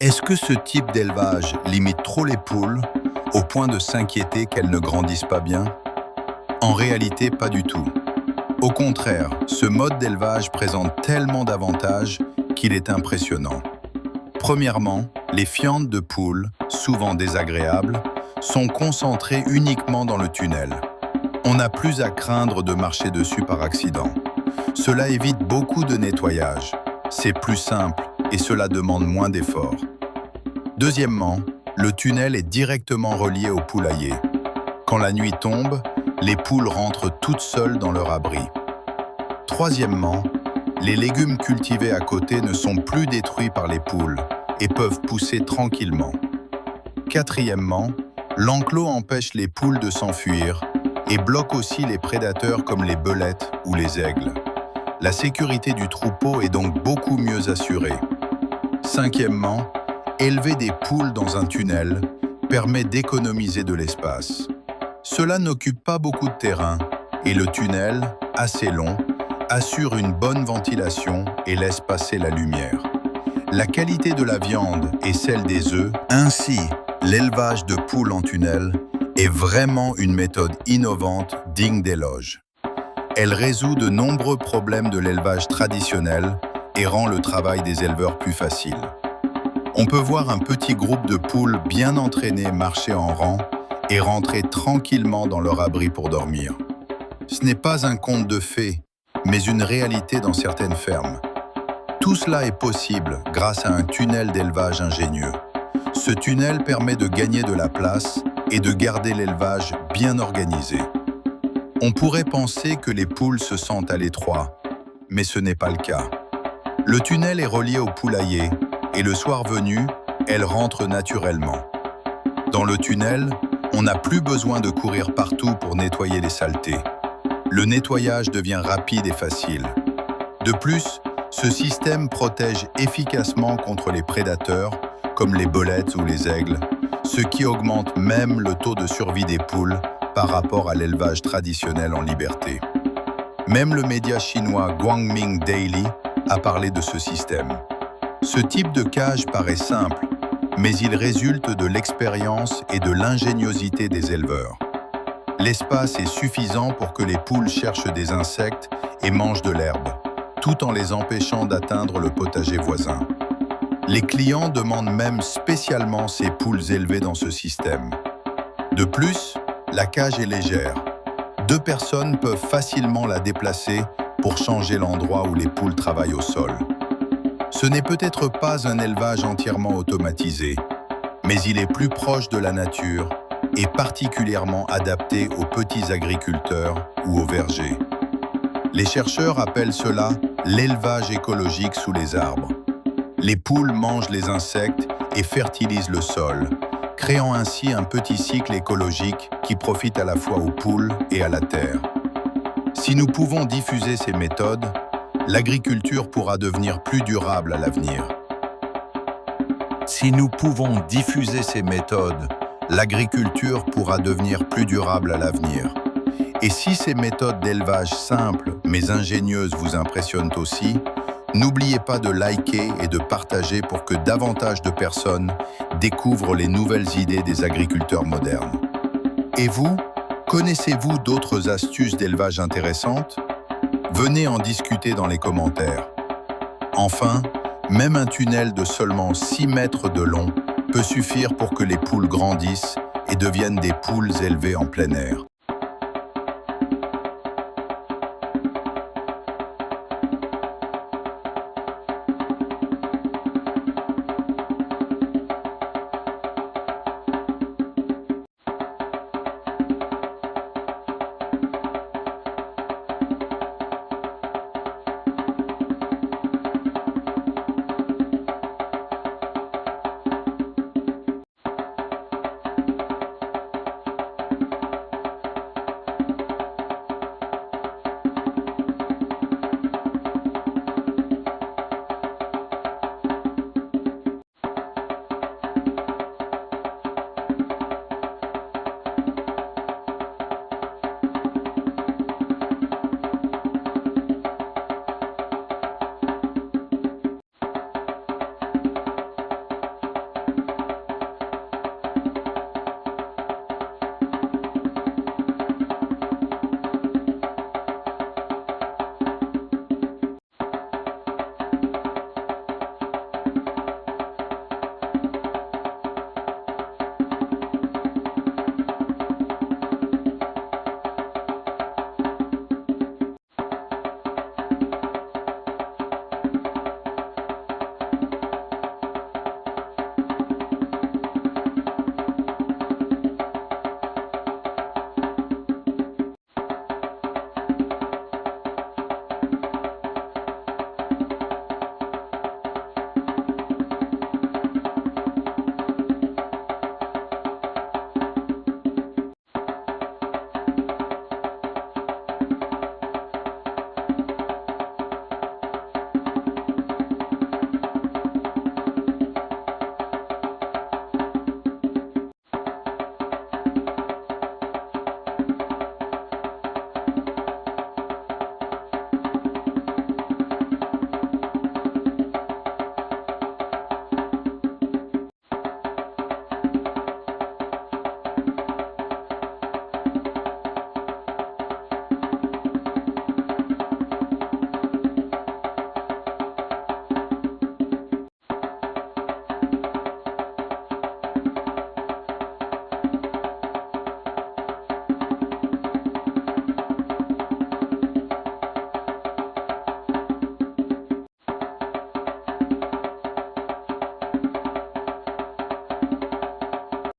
Est-ce que ce type d'élevage limite trop les poules au point de s'inquiéter qu'elles ne grandissent pas bien? En réalité, pas du tout. Au contraire, ce mode d'élevage présente tellement d'avantages qu'il est impressionnant. Premièrement, les fientes de poules, souvent désagréables, sont concentrées uniquement dans le tunnel. On n'a plus à craindre de marcher dessus par accident. Cela évite beaucoup de nettoyage. C'est plus simple et cela demande moins d'efforts. Deuxièmement, le tunnel est directement relié au poulailler. Quand la nuit tombe, les poules rentrent toutes seules dans leur abri. Troisièmement, les légumes cultivés à côté ne sont plus détruits par les poules et peuvent pousser tranquillement. Quatrièmement, l'enclos empêche les poules de s'enfuir et bloque aussi les prédateurs comme les belettes ou les aigles. La sécurité du troupeau est donc beaucoup mieux assurée. Cinquièmement, élever des poules dans un tunnel permet d'économiser de l'espace. Cela n'occupe pas beaucoup de terrain et le tunnel, assez long, assure une bonne ventilation et laisse passer la lumière. La qualité de la viande et celle des œufs, ainsi l'élevage de poules en tunnel, est vraiment une méthode innovante digne d'éloge. Elle résout de nombreux problèmes de l'élevage traditionnel et rend le travail des éleveurs plus facile. On peut voir un petit groupe de poules bien entraînées marcher en rang et rentrer tranquillement dans leur abri pour dormir. Ce n'est pas un conte de fées, mais une réalité dans certaines fermes. Tout cela est possible grâce à un tunnel d'élevage ingénieux. Ce tunnel permet de gagner de la place et de garder l'élevage bien organisé. On pourrait penser que les poules se sentent à l'étroit, mais ce n'est pas le cas. Le tunnel est relié au poulailler et le soir venu, elles rentrent naturellement. Dans le tunnel, on n'a plus besoin de courir partout pour nettoyer les saletés. Le nettoyage devient rapide et facile. De plus, ce système protège efficacement contre les prédateurs, comme les belettes ou les aigles, ce qui augmente même le taux de survie des poules par rapport à l'élevage traditionnel en liberté. Même le média chinois Guangming Daily a parlé de ce système. Ce type de cage paraît simple, mais il résulte de l'expérience et de l'ingéniosité des éleveurs. L'espace est suffisant pour que les poules cherchent des insectes et mangent de l'herbe, tout en les empêchant d'atteindre le potager voisin. Les clients demandent même spécialement ces poules élevées dans ce système. De plus, la cage est légère. 2 personnes peuvent facilement la déplacer pour changer l'endroit où les poules travaillent au sol. Ce n'est peut-être pas un élevage entièrement automatisé, mais il est plus proche de la nature et particulièrement adapté aux petits agriculteurs ou aux vergers. Les chercheurs appellent cela l'élevage écologique sous les arbres. Les poules mangent les insectes et fertilisent le sol, créant ainsi un petit cycle écologique qui profite à la fois aux poules et à la terre. Si nous pouvons diffuser ces méthodes, l'agriculture pourra devenir plus durable à l'avenir. Si nous pouvons diffuser ces méthodes, l'agriculture pourra devenir plus durable à l'avenir. Et si ces méthodes d'élevage simples mais ingénieuses vous impressionnent aussi, n'oubliez pas de liker et de partager pour que davantage de personnes découvrent les nouvelles idées des agriculteurs modernes. Et vous, connaissez-vous d'autres astuces d'élevage intéressantes? Venez en discuter dans les commentaires. Enfin, même un tunnel de seulement 6 mètres de long peut suffire pour que les poules grandissent et deviennent des poules élevées en plein air.